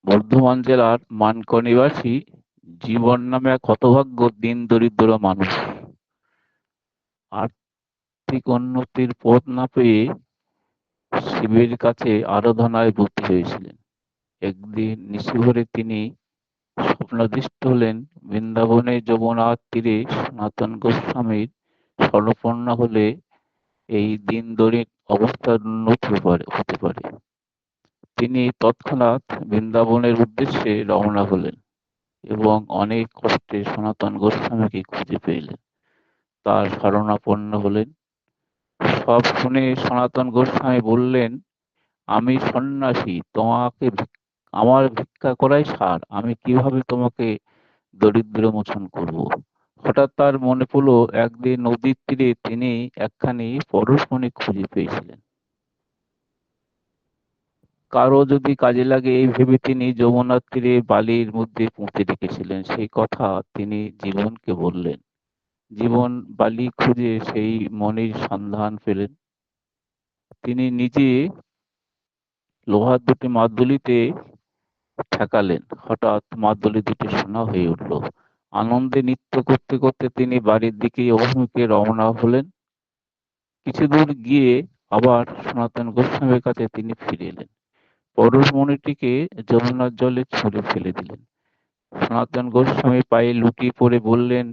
বর্ধমান জেলার মানকড় নিবাসী জীবন নামে এক হতভাগ্য দীন-দরিদ্র মানুষ আর্থিক উন্নতির পথ না পেয়ে শিবের কাছে আরাধনায় ব্রতী হয়েছিলেন। একদিন নিশিভোরে তিনি স্বপ্নাদিষ্ট হলেন বৃন্দাবনের যমুনার তীরে সনাতন গোস্বামীর শরণাপন্ন হলে এই দিন দরিদ্র অবস্থার উন্নতি হতে পারে। তিনি তৎক্ষণাৎ বৃন্দাবনের উদ্দেশ্যে রওনা হলেন এবং অনেক কষ্টে সনাতন গোস্বামীকে খুঁজে পেলেন। তার শরণাপন্ন হলেন। সব শুনে সনাতন গোস্বামী বললেন, আমি সন্ন্যাসী, তোমাকে আমার ভিক্ষা করাই সার। আমি কিভাবে তোমাকে দরিদ্র মোচন করব? হঠাৎ তার মনে পড়ল একদিন নদীর তীরে তিনি একখানি পরশমণি খুঁজে পেয়েছিলেন। কারো যদি কাজে লাগে এই ভেবে তিনি যমুনার তীরে বালির মধ্যে পুঁতে রেখেছিলেন। সেই কথা তিনি জীবনকে বললেন। জীবন বালি খুঁজে সেই মণির সন্ধান পেলেন। তিনি নিজে লোহার দুটি মাদুলিতে ঠেকালেন। হঠাৎ মাদুলি দুটি সোনা হয়ে উঠল। আনন্দে নৃত্য করতে করতে তিনি বাড়ির দিকে অভিমুখে রওনা হলেন। কিছু দূর গিয়ে আবার সনাতন গোস্বামীর কাছে তিনি ফিরে এলেন। পরশমণিটিকে যমুনার জলে ছুঁড়ে ফেলে দিলেন। সনাতন গোস্বামী পায়ে লুটিয়ে পড়ে বললেন,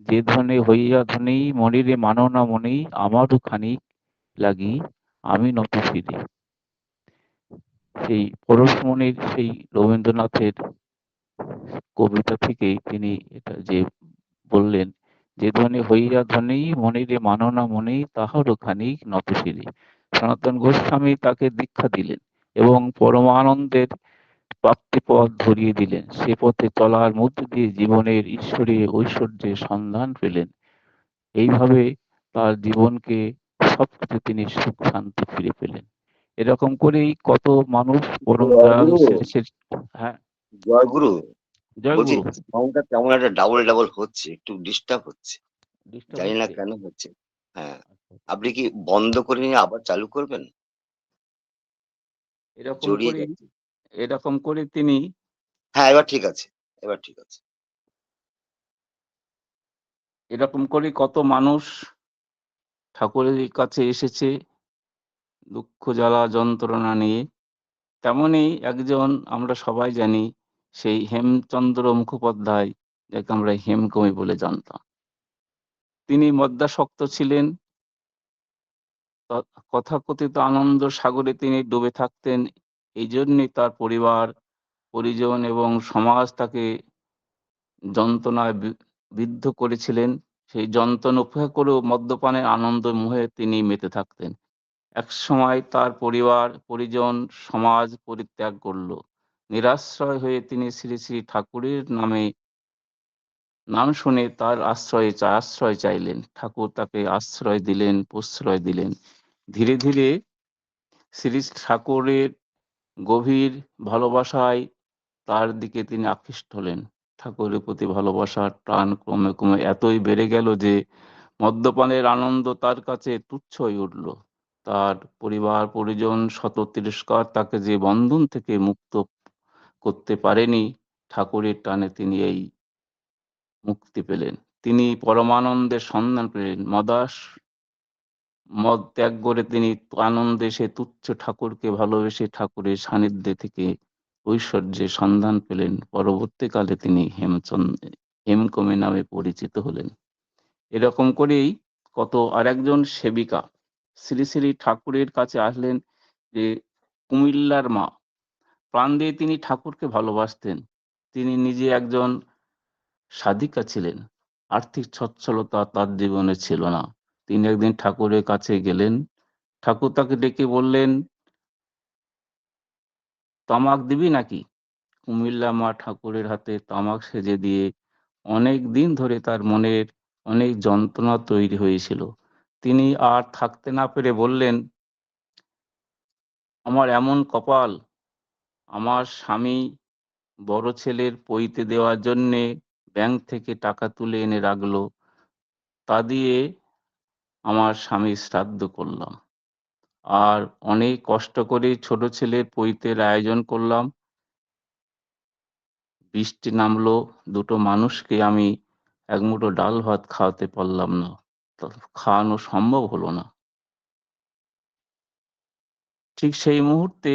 যে ধনে হইয়া ধনী মনিরে মানো না মনি, আমারও খানিক লাগি আমি নত শিরে। সেই পরশমণির সেই রবীন্দ্রনাথের কবিতা থেকেই তিনি এটা যে বললেন, যে ধনী হইয়া ধনী মনিরে মানো না মনি, তাহারও খানিক নত শিরে। সনাতন গোস্বামী তাকে দীক্ষা দিলেন এবং পরমানন্দের প্রাপ্তি পথ ধরিয়ে দিলেন। সে পথে চলার মধ্য দিয়ে জীবনের ঈশ্বরীয় ঐশ্বর্যের সন্ধান পেলেন। এইভাবে তার জীবনকে সবকিছু তিনি সুখ শান্তি ফিরে পেলেন। এরকম করেই কত মানুষ পরম দয়ালু জয়গুরু। শ্রী শ্রী। হ্যাঁ, জয়গুরু। জয় বলছি, গুরু। সাউন্ডটা কেমন একটা ডাবল ডাবল হচ্ছে, একটু ডিস্টার্ব হচ্ছে। ডিস্টার্ব জানি না হচ্ছে। কেন হচ্ছে। হ্যাঁ। আচ্ছা, আপনি কি বন্ধ করে নিয়ে আবার চালু করবেন? এরকম জড়িয়ে করে যাচ্ছে। এরকম করে তিনি হ্যাঁ, এবার ঠিক আছে। এবার ঠিক আছে। এরকম করে কত মানুষ ঠাকুরের কাছে এসেছে দুঃখ জ্বালা যন্ত্রণা নিয়ে। তেমনি একজন আমরা সবাই জানি, সেই হেমচন্দ্র মুখোপাধ্যায়, যাকে আমরা হেমকবি বলে জানতাম। তিনি মদ্যাসক্ত ছিলেন। তথাকথিত আনন্দ সাগরে তিনি ডুবে থাকতেন। এই জন্যে তার পরিবার পরিজন এবং সমাজ তাকে যন্ত্রণায় বিদ্ধ করেছিলেন। সেই যন্ত্রণা উপেক্ষা করেও মদ্যপানের আনন্দ মোহে তিনি মেতে থাকতেন। এক সময় তার পরিবার পরিজন সমাজ পরিত্যাগ করল। নিরাশ্রয় হয়ে তিনি শ্রী শ্রী ঠাকুরের নাম শুনে তার আশ্রয় চাইলেন। ঠাকুর তাকে আশ্রয় দিলেন, প্রশ্রয় দিলেন। ধীরে ধীরে শ্রী ঠাকুরের গভীর ভালোবাসায় তার দিকে তিনি আকৃষ্ট হলেন। ঠাকুরের প্রতি ভালোবাসার টান ক্রমে ক্রমে এতই বেড়ে গেল যে মদ্যপানের আনন্দ তার কাছে তুচ্ছ হয়ে উঠল। তার পরিবার পরিজন শত তিরস্কার তাকে যে বন্ধন থেকে মুক্ত করতে পারেনি, ঠাকুরের টানে তিনি এই মুক্তি পেলেন। তিনি পরমানন্দের সন্ধান পেলেন। মদ ত্যাগ করে তিনি আনন্দে সে তুচ্ছ ঠাকুরকে ভালোবেসে ঠাকুরের সান্নিধ্যে থেকে ঐশ্বর্যের সন্ধান পেলেন। পরবর্তীকালে তিনি হেমকবি নামে পরিচিত হলেন। এরকম করেই কত আরেকজন সেবিকা শ্রী শ্রী ঠাকুরের কাছে আসলেন, যে কুমিল্লার মা। প্রাণ দিয়ে তিনি ঠাকুরকে ভালোবাসতেন। তিনি নিজে একজন সাধিকা ছিলেন। আর্থিক সচ্ছলতা তার জীবনে ছিল না। তিনি একদিন ঠাকুরের কাছে গেলেন। ঠাকুর তাকে ডেকে বললেন, তামাক দিবি নাকি? কুমিল্লা মা ঠাকুরের হাতে তামাক সেজে দিয়ে অনেক দিন ধরে তার মনের অনেক যন্ত্রণা তৈরি হয়েছিল। তিনি আর থাকতে না পেরে বললেন, আমার এমন কপাল, আমার স্বামী বড় ছেলের পৈতে দেওয়ার জন্যে ব্যাংক থেকে টাকা তুলে এনে রাখলো। তা দিয়ে আমার স্বামীর শ্রাদ্ধ করলাম। আর অনেক কষ্ট করে ছোট ছেলের পৈতের আয়োজন করলাম। বৃষ্টি নামলো, দুটো মানুষকে আমি এক মুঠো ডাল ভাত খাওয়াতে পারলাম না, খাওয়ানো সম্ভব হলো না। ঠিক সেই মুহূর্তে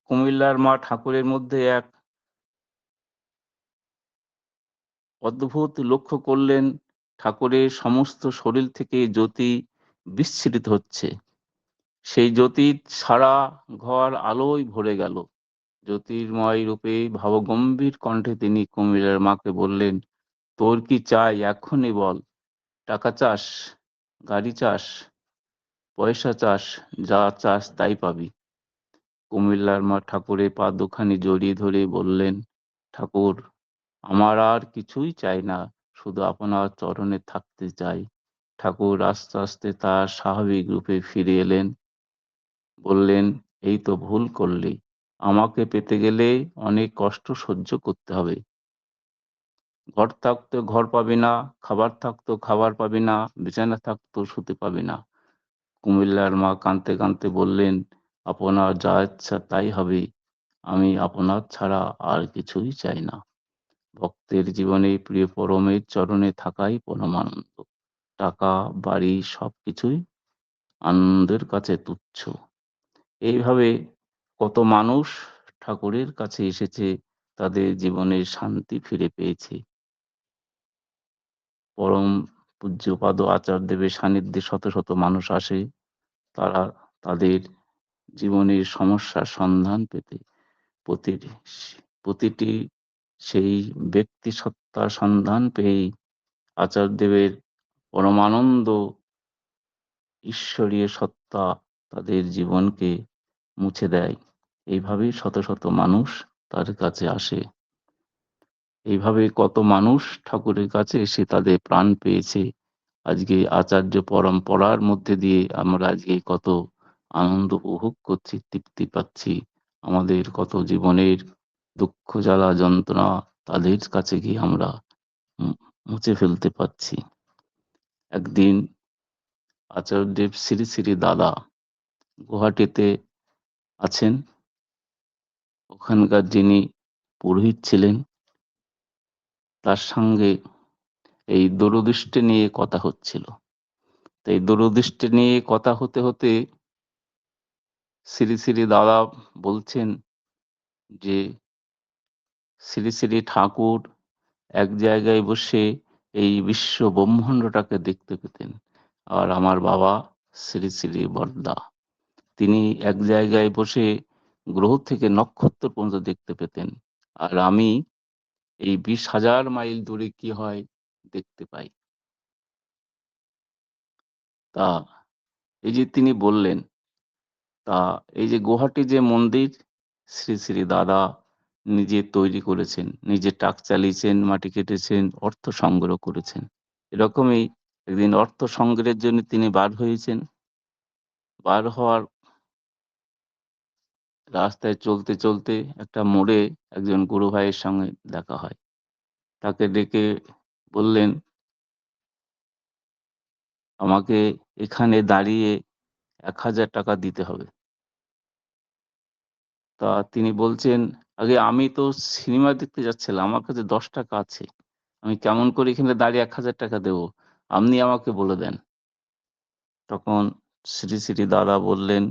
কুমিল্লার মা ঠাকুরের মধ্যে এক অদ্ভুত লক্ষ্য করলেন, ঠাকুরের সমস্ত শরীর থেকে জ্যোতি বিচ্ছুরিত হচ্ছে। সেই জ্যোতি সারা ঘর আলোয় ভরে গেল। জ্যোতির্ময় রূপে ভাবগম্ভীর কণ্ঠে তিনি কুমিল্লার মাকে বললেন, তোর কি চাই এক্ষুনি বল। টাকা চাস, গাড়ি চাস, পয়সা চাস, যা চাস তাই পাবি। কুমিল্লার মা ঠাকুরের পা দুখানি জড়িয়ে ধরে বললেন, ঠাকুর, আমার আর কিছুই চাই না, শুধু আপনার চরণে থাকতে চাই। ঠাকুর আস্তে আস্তে তার স্বাভাবিক রূপে ফিরে এলেন। বললেন, এই তো ভুল করলি, আমাকে পেতে গেলে অনেক কষ্ট সহ্য করতে হবে। ঘর থাকতো ঘর পাবি না, খাবার থাকতো খাবার পাবি না, বিছানা থাকতো শুতে পাবি না। কুমিল্লার মা কাঁদতে কাঁদতে বললেন, আপনার যা ইচ্ছা তাই হবে, আমি আপনার ছাড়া আর কিছুই চাই না। ভক্তের জীবনে প্রিয় পরমের চরণে থাকাই পরম আনন্দ। টাকা, বাড়ি সবকিছুই আনন্দের কাছে তুচ্ছ। এইভাবে কত মানুষ ঠাকুরের কাছে এসেছে, তাদের জীবনের শান্তি ফিরে পেয়েছে। পরম পূজ্যপাদ আচার্যদেবের সান্নিধ্যে শত শত মানুষ আসে, তারা তাদের জীবনের সমস্যার সন্ধান পেতে। প্রতিটি প্রতিটি সেই ব্যক্তি সত্তার সন্ধান পেয়েই আচার্যদেবের পরমানন্দ ঈশ্বরীয় সত্তা তাদের জীবনকে মুছে দেয়। এইভাবেই শত শত মানুষ তার কাছে আসে। এইভাবে কত মানুষ ঠাকুরের কাছে এসে তাদের প্রাণ পেয়েছে। আজকে আচার্য পরম্পরার মধ্যে দিয়ে আমরা আজকে কত আনন্দ উপভোগ করছি, তৃপ্তি পাচ্ছি। আমাদের কত জীবনের দুঃখ জ্বালা যন্ত্রণা তাদের কাছে গিয়ে আমরা মুছে ফেলতে পারছি। একদিন আচার্যদেব শ্রী শ্রী দাদা গুয়াহাটিতে আছেন। ওখানকার যিনি পুরোহিত ছিলেন, তার সঙ্গে এই দূরদৃষ্টি নিয়ে কথা হচ্ছিল। এই দূরদৃষ্টি নিয়ে কথা হতে হতে শ্রী শ্রী দাদা বলছেন যে শ্রী শ্রী ঠাকুর এক জায়গায় বসে এই বিশ্ব ব্রহ্মাণ্ডটাকে দেখতে পেতেন, আর আমার বাবা শ্রী শ্রী বরদা তিনি এক জায়গায় বসে গ্রহ থেকে নক্ষত্র পর্যন্ত দেখতে পেতেন, আর আমি এই 20,000 মাইল দূরে কি হয় দেখতে পাই। তা এই যে তিনি বললেন, তা এই যে গুয়াহাটি যে মন্দির শ্রী শ্রী দাদা নিজে তৈরি করেছেন, নিজে ট্রাক চালিয়েছেন, মাটি কেটেছেন, অর্থ সংগ্রহ করেছেন। এরকমই একদিন অর্থ সংগ্রহের জন্য তিনি বার হয়েছেন। বার হওয়ার রাস্তায় চলতে চলতে একটা মোড়ে একজন গুরু ভাইয়ের সঙ্গে দেখা হয়। তাকে ডেকে বললেন, আমাকে এখানে দাঁড়িয়ে 1,000 টাকা দিতে হবে। তা তিনি বলছেন, আগে আমি তো সিনেমা দেখতে যাচ্ছিলাম, আমার কাছে 10 টাকা আছে, আমি কেমন করে এখানে দাঁড়িয়ে 1,000 টাকা দেবো, আপনি আমাকে বলে দেন। তখন শ্রী শ্রী দাদা বললেন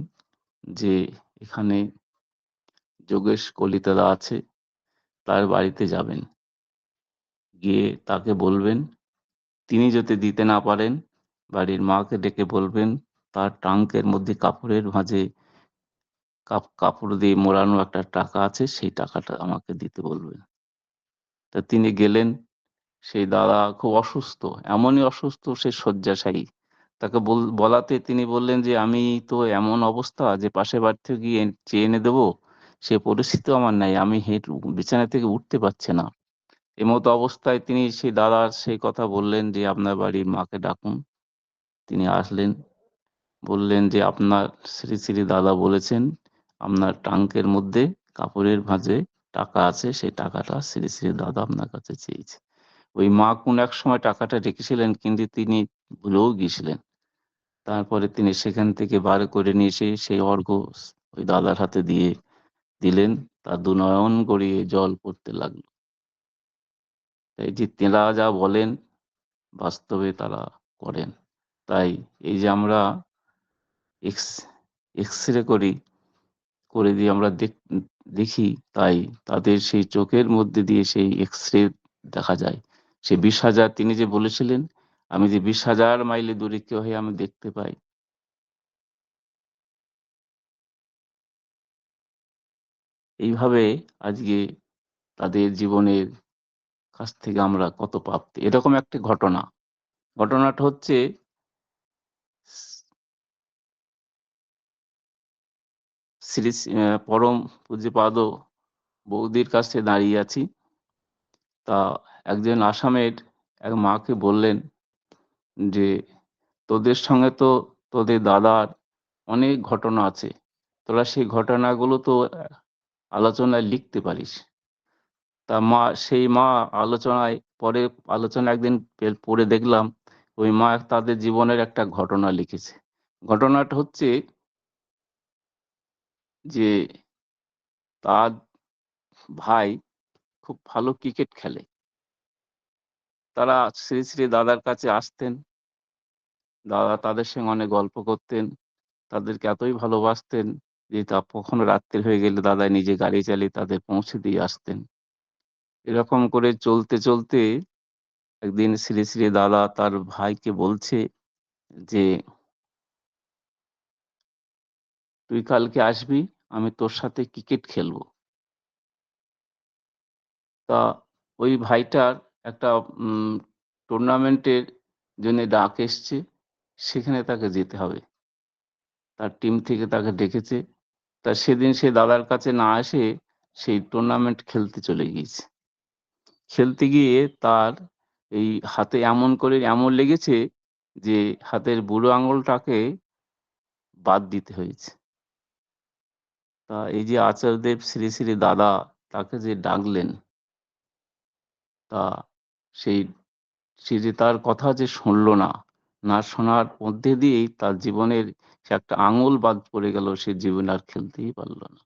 যে এখানে যোগেশ কলিতাদা আছে, তার বাড়িতে যাবেন, গিয়ে তাকে বলবেন, তিনি যদি দিতে না পারেন বাড়ির মাকে ডেকে বলবেন তার ট্রাঙ্কের মধ্যে কাপড়ের ভাঁজে কাপড় দিয়ে মোড়ানো একটা টাকা আছে, সেই টাকাটা আমাকে দিতে বলবেন। তা তিনি গেলেন। সেই দাদা খুব অসুস্থ, এমনই অসুস্থ সে শয্যাশায়ী। তাকে বলাতে তিনি বললেন যে আমি তো এমন অবস্থা যে পাশের বাড়ি থেকে গিয়ে চেয়ে এনে দেবো, সে পরিস্থিতিও আমার নাই, আমি বিছানা থেকে উঠতে পারছি না। এমতো অবস্থায় তিনি সেই দাদার সেই কথা বললেন যে আপনার বাড়ির মাকে ডাকুন। তিনি আসলেন, বললেন যে আপনার শ্রী শ্রী দাদা বলেছেন আপনার ট্রাঙ্কের মধ্যে কাপড়ের ভাঁজে টাকা আছে, সেই টাকাটা শ্রী শ্রী দাদা আপনার কাছে চেয়েছে। ওই মা কোন এক সময় টাকাটা রেখেছিলেন, কিন্তু তিনি ভুলেও গিয়েছিলেন। তারপরে তিনি সেখান থেকে বার করে নিয়ে এসে সেই অর্ঘ ওই দাদার হাতে দিয়ে দিলেন। তার দুনয়ন গড়িয়ে জল পড়তে লাগলো। এই যে তেনারা যা বলেন বাস্তবে তারা করেন। তাই এই যে আমরা এক্স এক্স-রে করে দিয়ে আমরা দেখি, তাই তাদের সেই চোখের মধ্যে দিয়ে সেই এক্স-রে দেখা যায়। সে ২০,০০০ তিনি যে বলেছিলেন, আমি যে ২০,০০০ মাইলে দূরীকে হয়ে আমি দেখতে পাই। এইভাবে আজকে তাদের জীবনের কাছ থেকে আমরা কত প্রাপ্তি। এরকম একটি ঘটনা। ঘটনাটা হচ্ছে শ্রী পরম পূজ্যপাদ বৌদির কাছে দাঁড়িয়ে আছি। তা একজন আসামের এক মাকে বললেন যে, "তোদের সঙ্গে তো তোদের দাদার অনেক ঘটনা আছে। তোরা সেই ঘটনাগুলো তো আলোচনায় লিখতে পারিস।" তা সেই মা পরে আলোচনা একদিন পড়ে দেখলাম, ওই মা তাদের জীবনের একটা ঘটনা লিখেছে। ঘটনাটা হচ্ছে যে তার ভাই খুব ভালো ক্রিকেট খেলে। তারা শ্রী দাদার কাছে আসতেন। দাদা তাদের সঙ্গে অনেক গল্প করতেন। তাদেরকে এতই ভালোবাসতেন যে কখনো রাত্রি হয়ে গেলে দাদা নিজে গাড়ি চালিয়ে তাদের পৌঁছে দিয়ে আসতেন। এরকম করে চলতে একদিন শ্রী দাদা তার ভাইকে বলছে যে, "তুই কালকে আসবি, আমি তোর সাথে ক্রিকেট খেলবো।" তা ওই ভাইটার একটা উম টুর্নামেন্টের জন্যে ডাক এসছে, সেখানে তাকে যেতে হবে। তার টিম থেকে তাকে ডেকেছে। তা সেদিন সে দাদার কাছে না এসে সেই টুর্নামেন্ট খেলতে চলে গিয়েছে। খেলতে গিয়ে তার এই হাতে এমন লেগেছে যে হাতের বুড়ো আঙুলটাকে বাদ দিতে হয়েছে। তা এই যে আচার্যদেব শ্রী দাদা তাকে যে ডাকলেন, তা সেই সে যে তার কথা যে শুনল না, না শোনার মধ্যে দিয়েই তার জীবনের সে একটা আঙুল বাদ পড়ে গেল, সে জীবনে আর খেলতেই পারল না।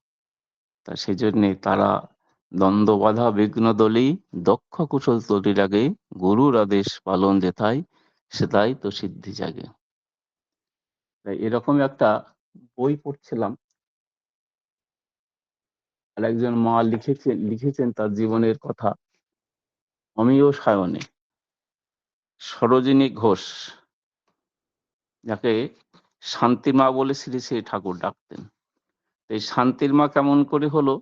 তা সেজন্যে তারা দ্বন্দ্ব বাধা বিঘ্ন দলেই দক্ষ কুশল তরির আগে গুরুর আদেশ পালন যেথায় সেথায় তো সিদ্ধি জাগে। তাই এরকমই একটা বই পড়ছিলাম, আর একজন মা লিখেছেন তার জীবনের কথা অমিয় সায়নে। সরোজিনী ঘোষ, যাকে শান্তির মা বলে শ্রী ঠাকুর ডাকতেন। এই শান্তির মা কেমন করে হলো?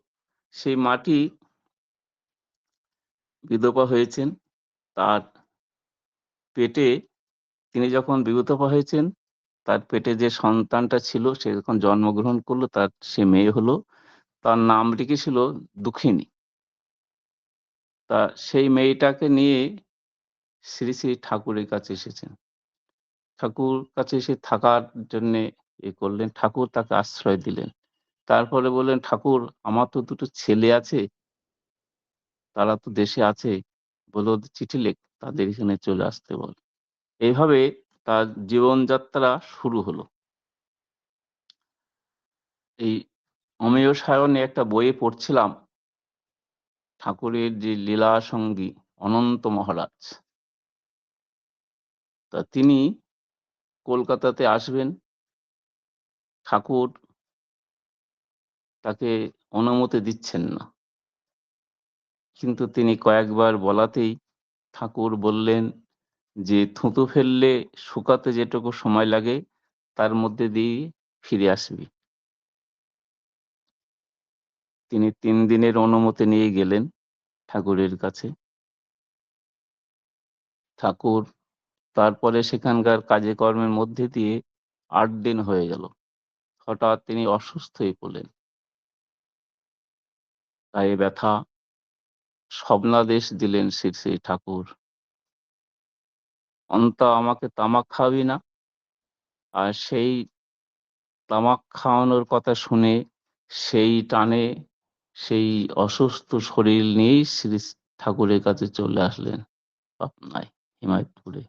সেই মাটি বিধবা হয়েছেন। তার পেটে তিনি যখন বিধবা হয়েছেন, তার পেটে যে সন্তানটা ছিল সে যখন জন্মগ্রহণ করলো, সে মেয়ে হলো। তার নাম রেখেছিল দুঃখিনী। তা সেই মেয়েটাকে নিয়ে শ্রী ঠাকুরের কাছে এসেছেন। ঠাকুর কাছে এসে থাকার জন্যে করলেন। ঠাকুর তাকে আশ্রয় দিলেন। তারপরে বললেন, "ঠাকুর, আমার তো দুটো ছেলে আছে, তারা তো দেশে আছে। বলে ওদের চিঠি লেখ, তাদের এখানে চলে আসতে বল।" এইভাবে তার জীবনযাত্রা শুরু হলো। এই অমেয় সায়নে একটা বইয়ে পড়ছিলাম, ঠাকুরের যে লীলা সঙ্গী অনন্ত মহারাজ, তা তিনি কলকাতাতে আসবেন। ঠাকুর তাকে অনুমতি দিচ্ছেন না। কিন্তু তিনি কয়েকবার বলাতেই ঠাকুর বললেন যে, "থুতু ফেললে শুকাতে যেটুকু সময় লাগে তার মধ্যে দিয়ে ফিরে আসবি।" তিনি ৩ দিনের অনুমতি নিয়ে গেলেন ঠাকুরের কাছে। ঠাকুর তারপরে সেখানকার কাজে কর্মের মধ্যে দিয়ে ৮ দিন হয়ে গেল। হঠাৎ তিনি অসুস্থ হয়ে পড়লেন। গায়ে ব্যথা, স্বপ্নাদেশ দিলেন শ্রী ঠাকুর, "অন্ত আমাকে তামাক খাওয়াবি না?" আর সেই তামাক খাওয়ানোর কথা শুনে সেই টানে সেই অসুস্থ শরীর নিয়েই শ্রী ঠাকুরের কাছে চলে আসলেন পাবনায়, হিমায়তপুরে।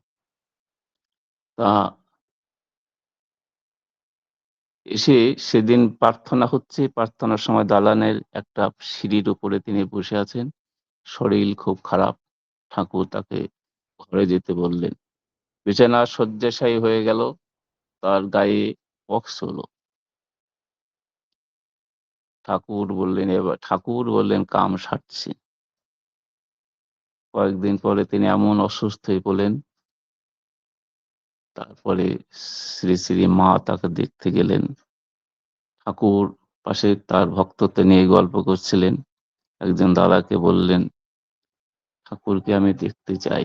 তা এসে সেদিন প্রার্থনা হচ্ছে, প্রার্থনার সময় দালানের একটা সিঁড়ির উপরে তিনি বসে আছেন। শরীর খুব খারাপ। ঠাকুর তাকে ঘরে যেতে বললেন। বিছানা শয্যাশায়ী হয়ে গেল, তার গায়ে পক্স হলো। ঠাকুর বললেন কাম সারছি। কয়েকদিন পরে তিনি এমন অসুস্থ হয়ে পড়লেন, তারপরে শ্রী শ্রী মা তাকে দেখতে গেলেন। ঠাকুর পাশে তার ভক্তত্ব নিয়ে গল্প করছিলেন। একজন দাদাকে বললেন, ঠাকুরকে আমি দেখতে চাই।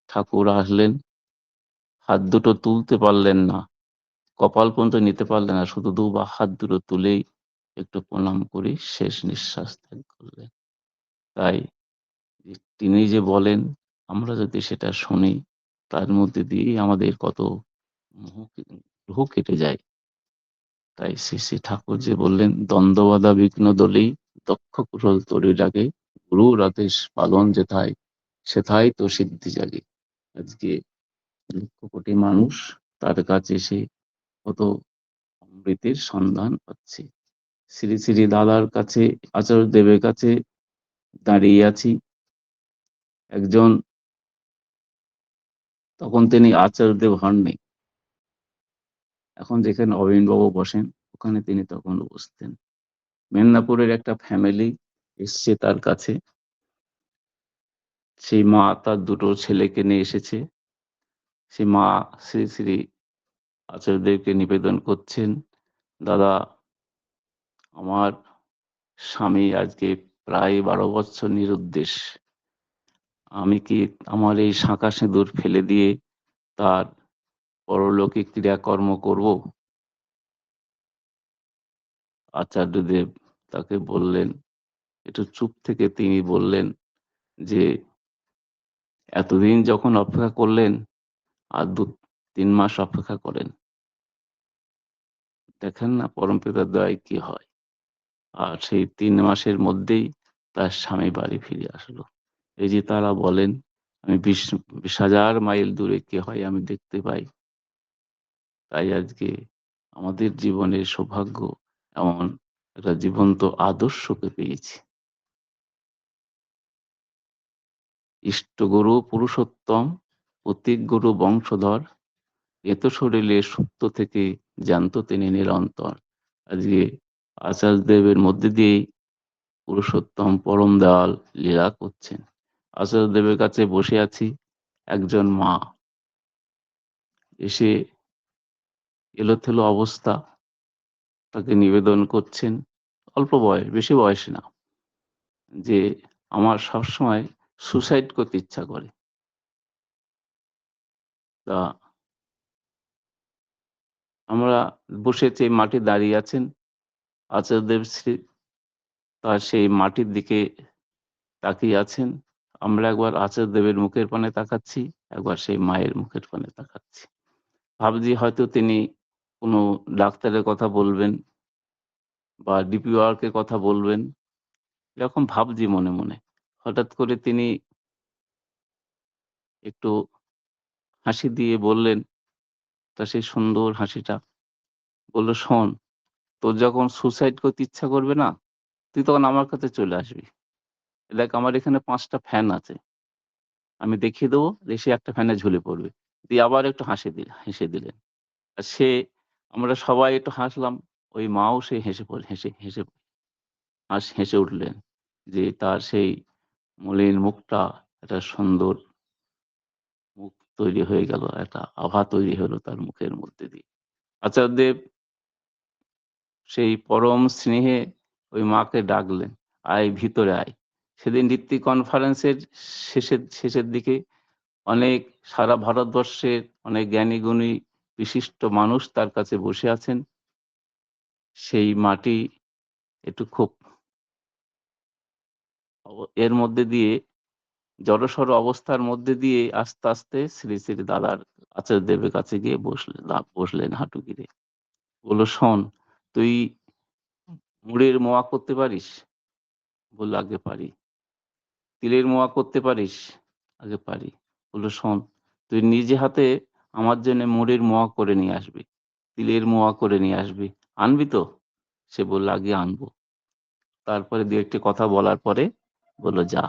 ঠাকুর আসলেন, হাত দুটো তুলতে পারলেন না, কপাল পর্যন্ত নিতে পারলেন না, শুধু হাত দুটো তুলেই একটু প্রণাম করে শেষ নিঃশ্বাস ত্যাগ করলেন। তাই তিনি যে বলেন, আমরা যদি সেটা শুনি, তার মধ্যে দিয়ে আমাদের কত মোহ কেটে যায়। তাই শ্রী শ্রী ঠাকুর যে বললেন, দ্বন্দ্ববাধা বিঘ্ন দলেই দক্ষ কুশল তরি লাগে, গুরুর আদেশ পালন যেথায় সেথায় তো সিদ্ধি জাগে। আজকে লক্ষ কোটি মানুষ তার কাছে এসে কত অমৃতের সন্ধান পাচ্ছে। শ্রী শ্রী দাদার কাছে, আচার্য দেবের কাছে দাঁড়িয়ে আছি। একজন, তখন তিনি আচার্যদেব হননি, এখন যেখানে অবিনবাবু বসেন ওখানে তিনি তখন বসতেন। মেদিনীপুরের একটা ফ্যামিলি এসছে তার কাছে। সেই মা তার দুটো ছেলেকে নিয়ে এসেছে। সেই মা শ্রী শ্রী আচার্যদেবকে নিবেদন করছেন, দাদা, আমার স্বামী আজকে প্রায় 12 বছর নিরুদ্দেশ। আমি কি আমার এই শাঁখা সিঁদুর ফেলে দিয়ে তার পরলৌকিক ক্রিয়াকর্ম করব? আচার্যদেব তাকে বললেন, একটু চুপ থেকে তিনি বললেন যে, এতদিন যখন অপেক্ষা করলেন, আর 2-3 মাস অপেক্ষা করেন, দেখেন না পরমপিতার দয়ায় কি হয়। আর সেই 3 মাসের মধ্যেই তার স্বামী বাড়ি ফিরে আসলো। এই যে তারা বলেন, আমি 20,000 মাইল দূরে কি হয় আমি দেখতে পাই। তাই আজকে আমাদের জীবনের সৌভাগ্য এমন একটা জীবন্ত আদর্শকে পেয়েছি। ইষ্টগুরু পুরুষোত্তম, প্রতীক গুরু বংশধর, এত শরীরে সুপ্ত থেকে জ্যান্ত তিনি নিরন্তর। আজকে আচার্যদেবের মধ্যে দিয়েই পুরুষোত্তম পরম দয়াল লীলা করছেন। আচার্যদেবের কাছে বসে আছি, একজন মা এসে এলোথেলো অবস্থা, তাকে নিবেদন করছেন, অল্প বয়স, বেশি বয়স না, যে আমার সবসময় সুসাইড করতে ইচ্ছা করে। তা আমরা বসেছি, মাটি দাঁড়িয়ে আছেন, আচার্যদেব শ্রী তার সেই মাটির দিকে তাকিয়ে আছেন। আমরা একবার আচার্যদেবের মুখের পানে তাকাচ্ছি, একবার সেই মায়ের মুখের পানে তাকাচ্ছি। ভাবছি হয়তো তিনি কোনো ডাক্তারের কথা বলবেন বা ডিপি ওয়ার্কের কথা বলবেন, এরকম ভাবছি মনে মনে। হঠাৎ করে তিনি একটু হাসি দিয়ে বললেন, তার সেই সুন্দর হাসিটা, বলল, শোন, তোর যখন সুসাইড করতে ইচ্ছা করবে না, তুই তখন আমার কাছে চলে আসবি। দেখ আমার এখানে 5টা ফ্যান আছে, আমি দেখিয়ে দেবো, এসে একটা ফ্যানে ঝুলে পড়বে। দিয়ে আবার একটু হেসে দিলেন। আর আমরা সবাই একটু হাসলাম। ওই মাও সে হেসে উঠলেন, যে তার সেই মলিন মুখটা একটা সুন্দর মুখ তৈরি হয়ে গেল, একটা আভা তৈরি হলো তার মুখের মধ্যে দিয়ে। আচার্যদেব সেই পরম স্নেহে ওই মাকে ডাকলেন, আয় ভিতরে আয়। সেদিন ঋত্বিক কনফারেন্সের শেষের দিকে অনেক, সারা ভারতবর্ষের অনেক জ্ঞানী গুণী বিশিষ্ট মানুষ তার কাছে বসে আছেন। সেই মাটি একটু খুব এর মধ্যে দিয়ে, জড়সড় অবস্থার মধ্যে দিয়ে আস্তে আস্তে শ্রী শ্রী দাদার আচার্যদেবের কাছে গিয়ে বসলেন হাঁটু গেড়ে। বলল, শোন, তুই মুড়ের মোয়া করতে পারিস? বলল, আগে পারি। তিলের মোয়া করতে পারিস? আগে পারি। বলল, শোন, তুই নিজে হাতে আমার জন্য মুড়ের মোয়া করে নিয়ে আসবি, তিলের মোয়া করে নিয়ে আসবি, আনবি তো? সে বলল, আগে আনবো। তারপরে দু একটি কথা বলার পরে বলল, যা।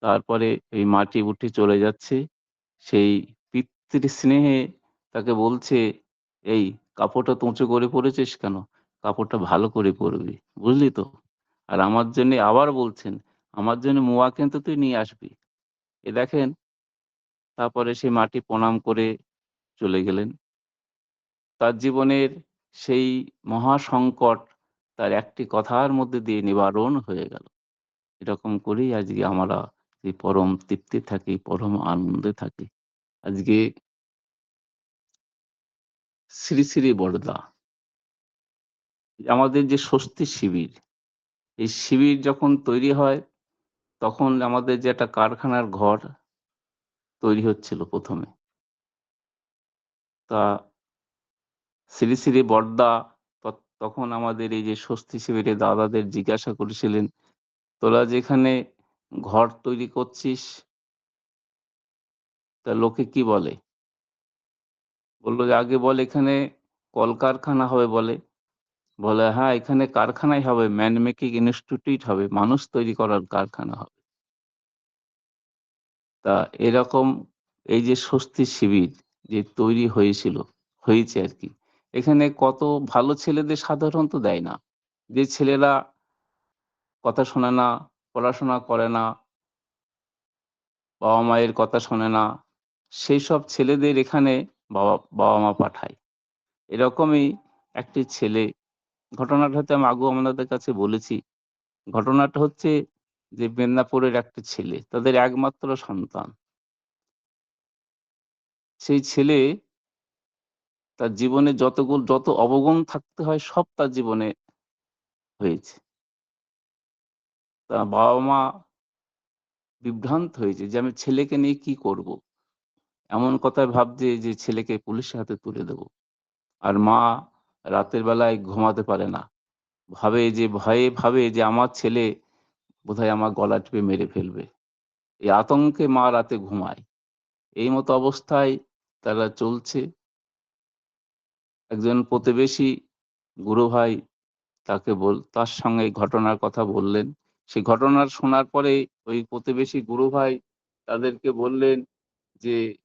তারপরে এই মাটি উঠে চলে যাচ্ছে। সেই পিতৃস্নেহে তাকে বলছে, "এই কাপড়টা তো উঁচু করে পড়েছিস কেন? কাপড়টা ভালো করে পরবি। বুঝলি তো? আর আমার জন্যে" আবার বলছেন, "আমার জন্য মোয়া কিন্তু তুই নিয়ে আসবি।" দেখেন, তারপরে সে মাটি প্রণাম করে চলে গেলেন। তার জীবনের সেই মহা সংকট তার একটি কথার মধ্যে দিয়ে নিবারণ হয়ে গেল। এরকম করেই আজকে আমরা এই পরম তৃপ্তি থাকি, পরম আনন্দে থাকি। আজকে শ্রী, শ্রী বরদা আমাদের যে স্বস্তি শিবির, এই শিবির যখন তৈরি হয় তখন আমাদের যে একটা কারখানার ঘর তৈরি হচ্ছিল ১ম এ। তা শ্রী, শ্রী বরদা তখন আমাদের এই যে স্বস্তি শিবিরের দাদাদের জিজ্ঞাসা করেছিলেন, "তোরা যেখানে ঘর তৈরি করছিস তা লোকে কি বলে?" বলল যে, "আগে বল এখানে কলকারখানা হবে বলে।" বলে, "হ্যাঁ, এখানে কারখানাই হবে, ম্যান মেকিং ইনস্টিটিউট হবে, মানুষ তৈরি করার কারখানা হবে।" তা এরকম এই যে স্বস্তি শিবির যে তৈরি হয়েছিল, হয়েছে আরকি। এখানে কত ভালো ছেলেদের সাধারণত দেয় না। যে ছেলেরা কথা শোনে না, পড়াশোনা করে না, বাবা-মায়ের কথা শোনে না, সেইসব ছেলেদের এখানে বাবা-মা পাঠায়। এরকমই একটি ছেলে, ঘটনাটা হয়তো আমি আগেও আপনাদের কাছে বলেছি। ঘটনাটা হচ্ছে যে মেদিনীপুরের একটা ছেলে, তাদের একমাত্র সন্তান। সেই ছেলে তার জীবনে যত অবগুণ থাকতে হয় সব তার জীবনে হয়েছে। তার বাবা-মা বিভ্রান্ত হয়েছে যে আমি ছেলেকে নিয়ে কি করব? এমন কথায় ভাবছে যে ছেলেকে পুলিশের হাতে তুলে দেব। আর মা রাতের বেলায় ঘুমাতে পারে না। ভয়ে ভাবে যে আমার ছেলে বোধহয় আমার গলা টিপে মেরে ফেলবে। এই আতঙ্কে মা রাতে ঘুমায়। এই মতো অবস্থায় তারা চলছে। একজন প্রতিবেশী গুরু ভাই তার সঙ্গে এই ঘটনার কথা বললেন। সেই ঘটনার শোনার পরে ওই প্রতিবেশী গুরু ভাই তাদেরকে বললেন যে,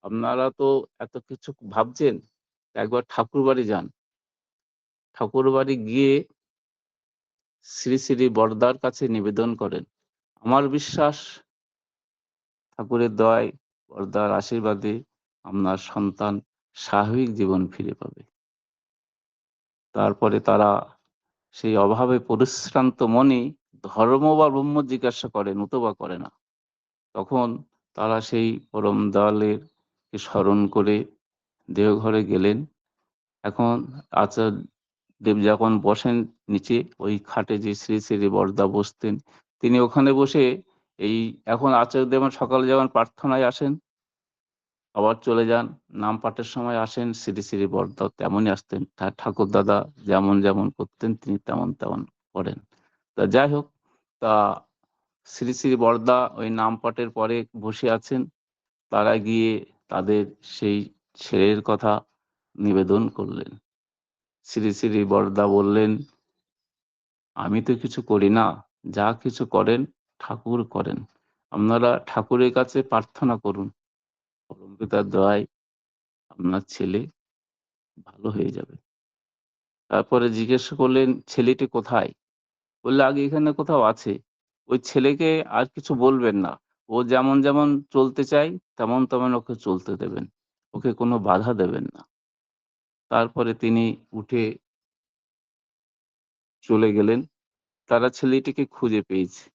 "আপনারা তো এত কিছু ভাবছেন, একবার ঠাকুরবাড়ি যান। ঠাকুরবাড়ি গিয়ে শ্রী, শ্রী বরদার কাছে নিবেদন করেন। আমার বিশ্বাস ঠাকুরের দয়ায়, বরদার আশীর্বাদে আপনার সন্তান স্বাভাবিক জীবন ফিরে পাবে।" তারপরে তারা সেই অভাবে পরিশ্রান্ত মনে ধর্ম বা ব্রহ্ম জিজ্ঞাসা করে, নতুবা করে না। তখন তারা সেই পরম দয়ালের কে স্মরণ করে দেওঘরে গেলেন। এখন আচার্যদেব যখন বসেন নিচে, ওই খাটে যে শ্রী শ্রী বরদা বসতেন, তিনি ওখানে বসে এই এখন আচার্যদেব সকালে যেমন প্রার্থনায় আসেন, আবার চলে যান, নাম পাঠের সময় আসেন, শ্রী শ্রী বরদাও তেমনই আসতেন। ঠাকুরদাদা যেমন করতেন তিনি তেমন করেন। তা যাই হোক, তা শ্রী শ্রী বরদা ওই নাম পাঠের পরে বসে আছেন। তারা গিয়ে তাদের সেই ছেলের কথা নিবেদন করলেন। শ্রী শ্রী বরদা বললেন, "আমি তো কিছু করি না, যা কিছু করেন ঠাকুর করেন। আপনারা ঠাকুরের কাছে প্রার্থনা করুন, পরমপিতার দয়ায় আপনার ছেলে ভালো হয়ে যাবে।" তারপরে জিজ্ঞেস করলেন, "ছেলেটি কোথায়?" বললে, "আগে এখানে কোথাও আছে।" ওই ছেলেকে আর কিছু বলবেন না। ও যেমন চলতে চায় তেমন ওকে চলতে দেবেন। ওকে কোনো বাধা দেবেন না। তারপরে তিনি উঠে চলে গেলেন। তারা ছেলেটিকে খুঁজে পেয়েছে।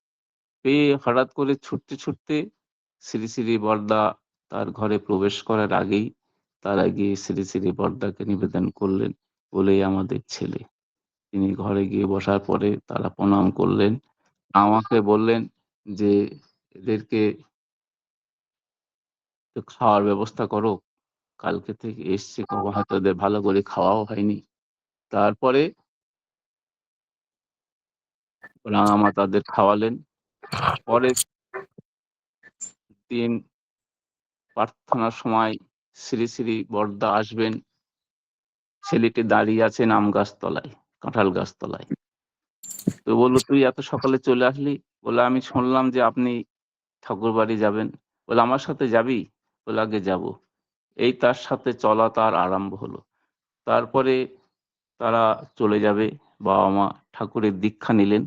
পেয়ে হঠাৎ করে ছুটতে শ্রী শ্রী বরদা তার ঘরে প্রবেশ করার আগেই তারা গিয়ে শ্রী শ্রী বরদাকে নিবেদন করলেন, বলে, "এই আমাদের ছেলে।" তিনি ঘরে গিয়ে বসার পরে তারা প্রণাম করলেন। আমাকে বললেন যে, "এদেরকে একটু খাওয়ার ব্যবস্থা করো। কালকে থেকে এসছে হয়তো এদের ভালো করে খাওয়াও হয়নি।" তারপরে রাঙামা তাদের খাওয়ালেন। পরের দিন প্রার্থনার সময় শ্রী শ্রী বরদা আসবেন। ছেলেটি দাঁড়িয়ে আছে আম গাছতলায়, কাঁঠাল গাছতলায়। তো বলল, "তুই এত সকালে চলে আসলি?" বলল, "আমি শুনলাম যে আপনি ঠাকুর বাড়ি যাবেন। বলে আমার সাথে যাবি? বলে আগে যাব। এই তার সাথে চলা তার আরম্ভ হলো। তারপরে তারা চলে যাবে। বাবা মা ঠাকুরের দীক্ষা নিলেন।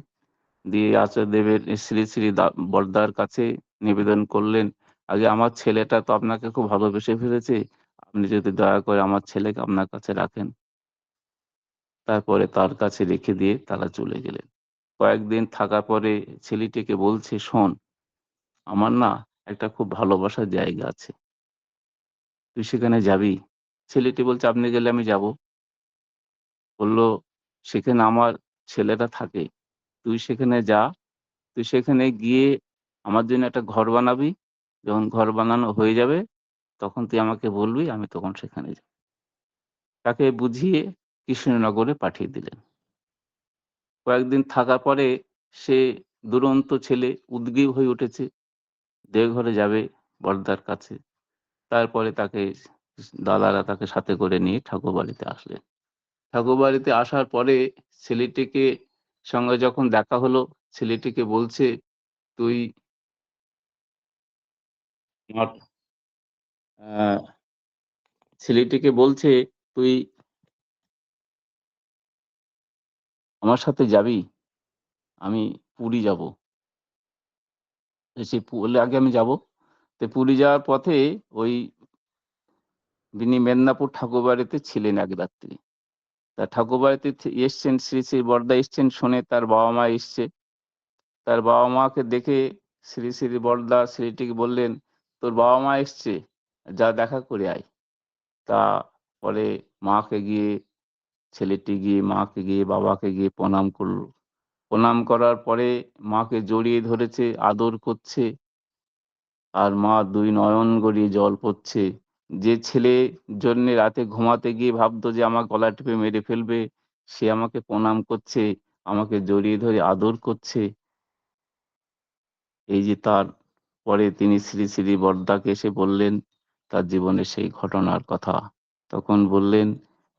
দিয়ে আচার্যদেবের শ্রী শ্রী বড়দার কাছে নিবেদন করলেন, আগে আমার ছেলেটা তো আপনাকে খুব ভালোবেসে ফেলেছে, আপনি যদি দয়া করে আমার ছেলেকে আপনার কাছে রাখেন। তারপরে তার কাছে রেখে দিয়ে তারা চলে গেলেন। কয়েকদিন থাকার পরে ছেলেটিকে বলছে, শোন, আমার না একটা খুব ভালোবাসার জায়গা আছে, তুই সেখানে যাবি? ছেলেটি বলছে, আপনি গেলে আমি যাব। বলল, সেখানে আমার ছেলেটা থাকে, তুই সেখানে যা, তুই সেখানে গিয়ে আমার জন্য একটা ঘর বানাবি, যখন ঘর বানানো হয়ে যাবে তখন তুই আমাকে বলবি, আমি তখন সেখানে যাব। তাকে বুঝিয়ে কৃষ্ণনগরে পাঠিয়ে দিলেন। কয়েকদিন থাকার পরে সে দুরন্ত ছেলে উদগ্রীব হয়ে উঠেছে, দেওঘরে যাবে বড়দার কাছে। তারপরে তাকে দাদারা তাকে সাথে করে নিয়ে ঠাকুর বাড়িতে আসলেন। ঠাকুর বাড়িতে আসার পরে ছেলেটিকে সঙ্গে যখন দেখা হলো, ছেলেটিকে বলছে, তুই আমার আহ, ছেলেটিকে বলছে, তুই আমার সাথে যাবি, আমি পুরী যাব। সে বললে, আগে আমি যাব। তো পুরী যাওয়ার পথে ওই তিনি মেদিনীপুর ঠাকুর বাড়িতে ছিলেন এক রাত্রি। তা ঠাকুর বাড়িতে এসছেন, শ্রী শ্রী বড়দা এসছেন শুনে তার বাবা মা এসছে। তার বাবা মাকে দেখে শ্রী শ্রী বড়দা ছেলেটিকে বললেন, তোর বাবা মা এসছে, যা দেখা করে আয়। তা পরে মাকে গিয়ে ছেলেটি গিয়ে মাকে গিয়ে বাবাকে গিয়ে প্রণাম করলো। প্রণাম করার পরে মাকে জড়িয়ে ধরেছে, আদর করছে, আর মা দুই নয়ন গড়িয়ে জল পড়ছে। যে ছেলে জন্য রাতে ঘুমাতে গিয়ে ভাবতো যে আমার গলা টিপে মেরে ফেলবে, সে আমাকে প্রণাম করছে, আমাকে জড়িয়ে ধরে আদর করছে। এই যে তার পরে তিনি শ্রী শ্রী বড়দাকে এসে বললেন তার জীবনের সেই ঘটনার কথা। তখন বললেন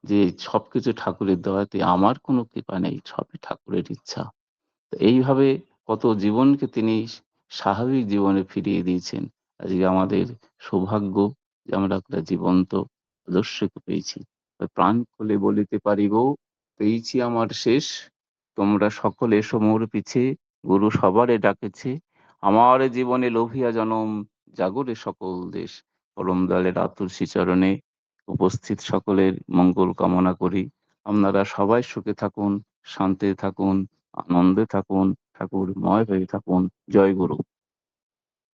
যে সবকিছু ঠাকুরের দয়াতে, আমার কোনো কৃপা নেই, সবই ঠাকুরের ইচ্ছা। তো এইভাবে কত জীবনকে তিনি স্বাভাবিক জীবনে ফিরিয়ে দিয়েছেন। আজকে আমাদের সৌভাগ্য যে আমরা একটা জীবন্ত আদর্শকে পেয়েছি। তাই প্রাণ খুলে বলিতে পারিব, পেয়েছি আমার শেষ, তোমরা সকলে এসো মোর পিছে, গুরু সবারে ডাকেছে, আমার জীবনে লোভিয়া জনম, জাগরে সকল দেশ। পরম দয়ালের আতুর শ্রীচরণে উপস্থিত সকলের মঙ্গল কামনা করি। আপনারা সবাই সুখে থাকুন, শান্তিতে থাকুন, আনন্দে থাকুন, ঠাকুরময় হয়ে থাকুন। জয় গুরু।